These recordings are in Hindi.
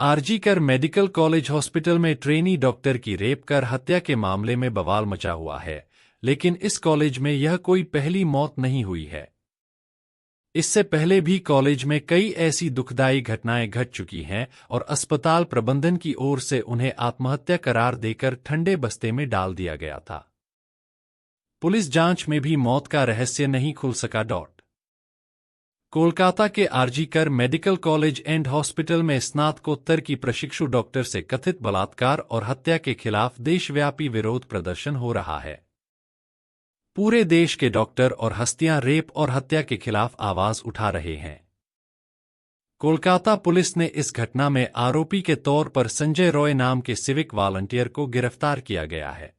आरजीकर मेडिकल कॉलेज हॉस्पिटल में ट्रेनी डॉक्टर की रेप कर हत्या के मामले में बवाल मचा हुआ है, लेकिन इस कॉलेज में यह कोई पहली मौत नहीं हुई है। इससे पहले भी कॉलेज में कई ऐसी दुखदायी घटनाएं घट चुकी हैं और अस्पताल प्रबंधन की ओर से उन्हें आत्महत्या करार देकर ठंडे बस्ते में डाल दिया गया था। पुलिस जांच में भी मौत का रहस्य नहीं खुल सका। कोलकाता के RG Kar medical college and hospital में स्नातकोत्तर की प्रशिक्षु डॉक्टर से कथित बलात्कार और हत्या के खिलाफ देशव्यापी विरोध प्रदर्शन हो रहा है। पूरे देश के डॉक्टर और हस्तियां रेप और हत्या के खिलाफ आवाज उठा रहे हैं। कोलकाता पुलिस ने इस घटना में आरोपी के तौर पर संजय रॉय नाम के सिविक वॉलंटियर को गिरफ्तार किया गया है।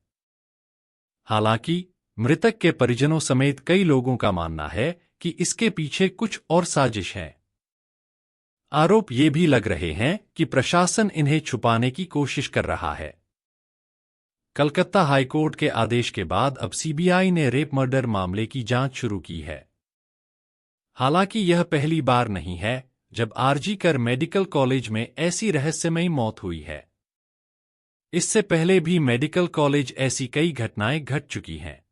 हालांकि मृतक के परिजनों समेत कई लोगों का मानना है कि इसके पीछे कुछ और साजिश है। आरोप ये भी लग रहे हैं कि प्रशासन इन्हें छुपाने की कोशिश कर रहा है। कलकत्ता हाईकोर्ट के आदेश के बाद अब सीबीआई ने रेप मर्डर मामले की जांच शुरू की है। हालांकि यह पहली बार नहीं है जब आरजीकर मेडिकल कॉलेज में ऐसी रहस्यमयी मौत हुई है। इससे पहले भी मेडिकल कॉलेज ऐसी कई घटनाएं घट चुकी हैं।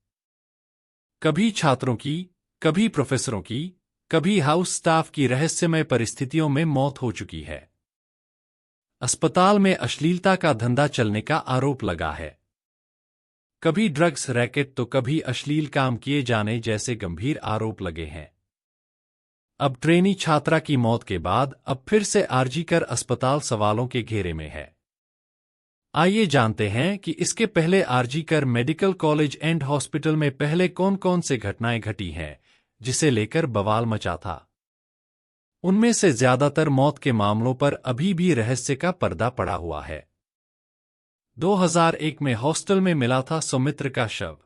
कभी छात्रों की, कभी प्रोफेसरों की, कभी हाउस स्टाफ की रहस्यमय परिस्थितियों में मौत हो चुकी है। अस्पताल में अश्लीलता का धंधा चलने का आरोप लगा है। कभी ड्रग्स रैकेट तो कभी अश्लील काम किए जाने जैसे गंभीर आरोप लगे हैं। अब ट्रेनी छात्रा की मौत के बाद अब फिर से आरजीकर अस्पताल सवालों के घेरे में है। आइए जानते हैं कि इसके पहले RG Kar medical college and hospital में पहले कौन-कौन से घटनाएं घटी हैं जिसे लेकर बवाल मचा था। उनमें से ज्यादातर मौत के मामलों पर अभी भी रहस्य का पर्दा पड़ा हुआ है। 2001 में हॉस्टल में मिला था सौमित्र का शव।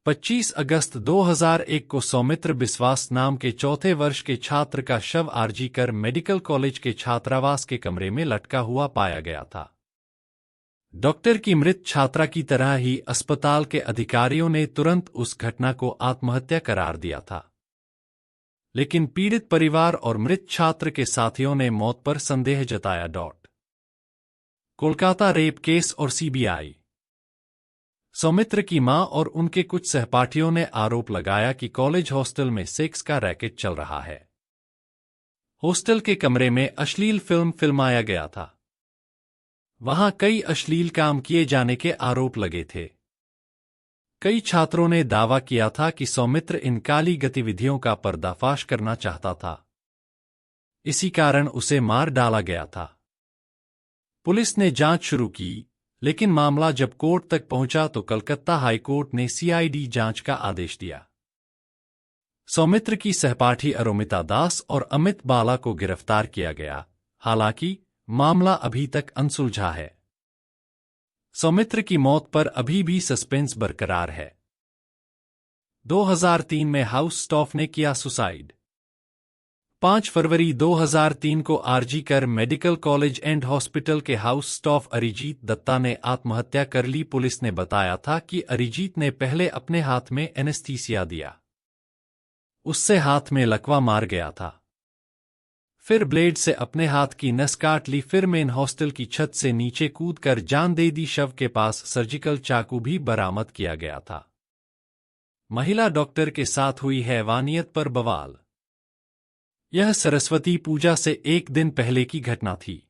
25 अगस्त 2001 को सौमित्र बिस्वास नाम के चौथे वर्ष के छात्र का शव आरजीकर मेडिकल कॉलेज के छात्रावास के कमरे में लटका हुआ पाया गया था। डॉक्टर की मृत छात्रा की तरह ही अस्पताल के अधिकारियों ने तुरंत उस घटना को आत्महत्या करार दिया था। लेकिन पीड़ित परिवार और मृत छात्र के साथियों ने मौत पर संदेह जताया। कोलकाता रेप केस और सीबीआई। सौमित्र की मां और उनके कुछ सहपाठियों ने आरोप लगाया कि कॉलेज हॉस्टल में सेक्स का रैकेट चल रहा है। हॉस्टल के कमरे में अश्लील फिल्म फिल्माया गया था। वहां कई अश्लील काम किए जाने के आरोप लगे थे। कई छात्रों ने दावा किया था कि सौमित्र इन काली गतिविधियों का पर्दाफाश करना चाहता था। इसी कारण उसे मार डाला गया था। पुलिस ने जांच शुरू की, लेकिन मामला जब कोर्ट तक पहुंचा तो कलकत्ता हाईकोर्ट ने सीआईडी जांच का आदेश दिया। सौमित्र की सहपाठी अरोमिता दास और अमित बाला को गिरफ्तार किया गया। हालांकि मामला अभी तक अनसुलझा है। सौमित्र की मौत पर अभी भी सस्पेंस बरकरार है। 2003 में हाउस स्टाफ ने किया सुसाइड। 5 फरवरी 2003 को RG Kar medical college and hospital के हाउस स्टाफ अरिजीत दत्ता ने आत्महत्या कर ली। पुलिस ने बताया था कि अरिजीत ने पहले अपने हाथ में एनेस्थीसिया दिया, उससे हाथ में लकवा मार गया था। फिर ब्लेड से अपने हाथ की नस काट ली। फिर मेन हॉस्टल की छत से नीचे कूदकर जान दे दी। शव के पास सर्जिकल चाकू भी बरामद किया गया था। महिला डॉक्टर के साथ हुई हैवानियत पर बवाल। यह सरस्वती पूजा से एक दिन पहले की घटना थी।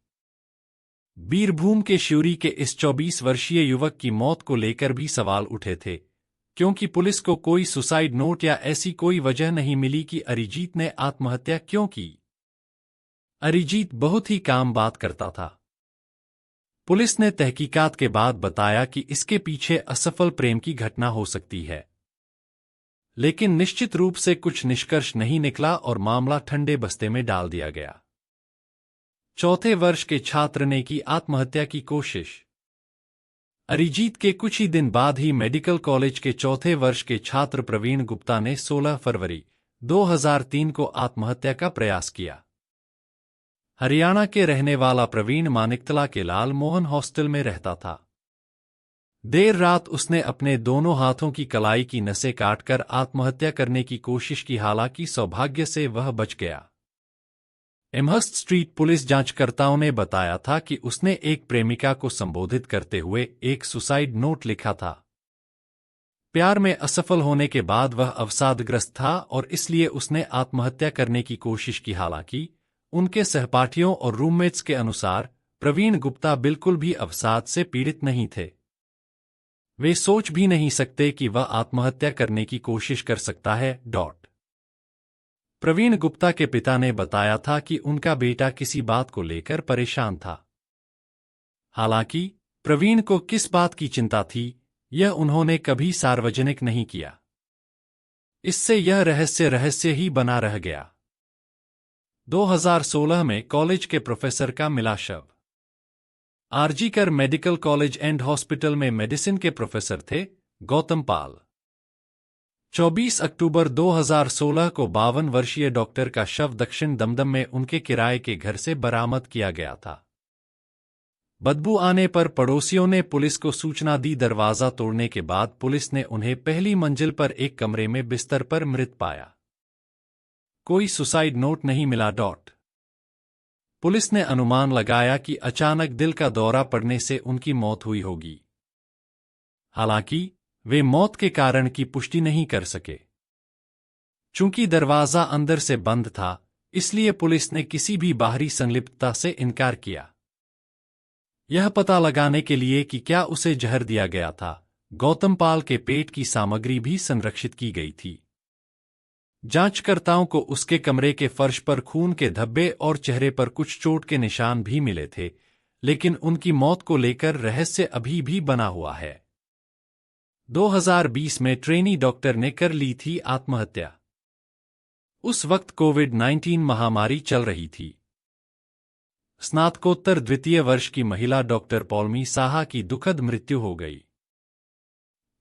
बीरभूम के शिवरी के इस 24 वर्षीय युवक की मौत को लेकर भी सवाल उठे थे, क्योंकि पुलिस को कोई सुसाइड नोट या ऐसी कोई वजह नहीं मिली कि अरिजीत ने आत्महत्या क्यों की। अरिजीत बहुत ही काम बात करता था। पुलिस ने तहकीकात के बाद बताया कि इसके पीछे असफल प्रेम की घटना हो सकती है, लेकिन निश्चित रूप से कुछ निष्कर्ष नहीं निकला और मामला ठंडे बस्ते में डाल दिया गया। चौथे वर्ष के छात्र ने की आत्महत्या की कोशिश। अरिजीत के कुछ ही दिन बाद ही मेडिकल कॉलेज के चौथे वर्ष के छात्र प्रवीण गुप्ता ने 16 फरवरी 2003 को आत्महत्या का प्रयास किया। हरियाणा के रहने वाला प्रवीण मानिकतला के लाल मोहन हॉस्टल में रहता था। देर रात उसने अपने दोनों हाथों की कलाई की नसें काटकर आत्महत्या करने की कोशिश की, हालांकि सौभाग्य से वह बच गया। एमहर्स्ट स्ट्रीट पुलिस जांचकर्ताओं ने बताया था कि उसने एक प्रेमिका को संबोधित करते हुए एक सुसाइड नोट लिखा था। प्यार में असफल होने के बाद वह अवसादग्रस्त था और इसलिए उसने आत्महत्या करने की कोशिश की। हालांकि उनके सहपाठियों और रूममेट्स के अनुसार प्रवीण गुप्ता बिल्कुल भी अवसाद से पीड़ित नहीं थे। वे सोच भी नहीं सकते कि वह आत्महत्या करने की कोशिश कर सकता है। प्रवीण गुप्ता के पिता ने बताया था कि उनका बेटा किसी बात को लेकर परेशान था। हालांकि प्रवीण को किस बात की चिंता थी, यह उन्होंने कभी सार्वजनिक नहीं किया। इससे यह रहस्य ही बना रह गया। 2016 में कॉलेज के प्रोफेसर का मिला शव। RG Kar medical college and hospital में मेडिसिन के प्रोफेसर थे गौतम पाल। 24 अक्टूबर 2016 को 52 वर्षीय डॉक्टर का शव दक्षिण दमदम में उनके किराए के घर से बरामद किया गया था। बदबू आने पर पड़ोसियों ने पुलिस को सूचना दी। दरवाजा तोड़ने के बाद पुलिस ने उन्हें पहली मंजिल पर एक कमरे में बिस्तर पर मृत पाया। कोई सुसाइड नोट नहीं मिला। पुलिस ने अनुमान लगाया कि अचानक दिल का दौरा पड़ने से उनकी मौत हुई होगी। हालांकि वे मौत के कारण की पुष्टि नहीं कर सके। चूंकि दरवाजा अंदर से बंद था, इसलिए पुलिस ने किसी भी बाहरी संलिप्तता से इनकार किया। यह पता लगाने के लिए कि क्या उसे जहर दिया गया था, गौतम पाल के पेट की सामग्री भी संरक्षित की गई थी। जांचकर्ताओं को उसके कमरे के फर्श पर खून के धब्बे और चेहरे पर कुछ चोट के निशान भी मिले थे, लेकिन उनकी मौत को लेकर रहस्य अभी भी बना हुआ है। 2020 में ट्रेनी डॉक्टर ने कर ली थी आत्महत्या। उस वक्त कोविड-19 महामारी चल रही थी। स्नातकोत्तर द्वितीय वर्ष की महिला डॉक्टर पौलमी साहा की दुखद मृत्यु हो गई।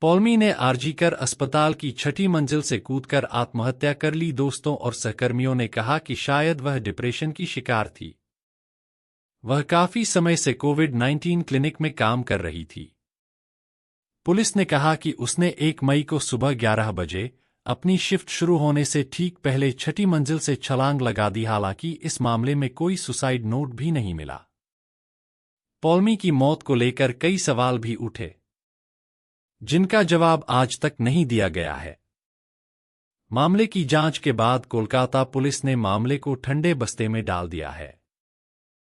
पौलमी ने आरजीकर अस्पताल की 6ठी मंजिल से कूदकर आत्महत्या कर ली। दोस्तों और सहकर्मियों ने कहा कि शायद वह डिप्रेशन की शिकार थी। वह काफी समय से कोविड-19 क्लिनिक में काम कर रही थी। पुलिस ने कहा कि उसने 1 मई को सुबह 11 बजे अपनी शिफ्ट शुरू होने से ठीक पहले 6ठी मंजिल से छलांग लगा दी। हालांकि इस मामले में कोई सुसाइड नोट भी नहीं मिला। पौलमी की मौत को लेकर कई सवाल भी उठे, जिनका जवाब आज तक नहीं दिया गया है। मामले की जांच के बाद कोलकाता पुलिस ने मामले को ठंडे बस्ते में डाल दिया है।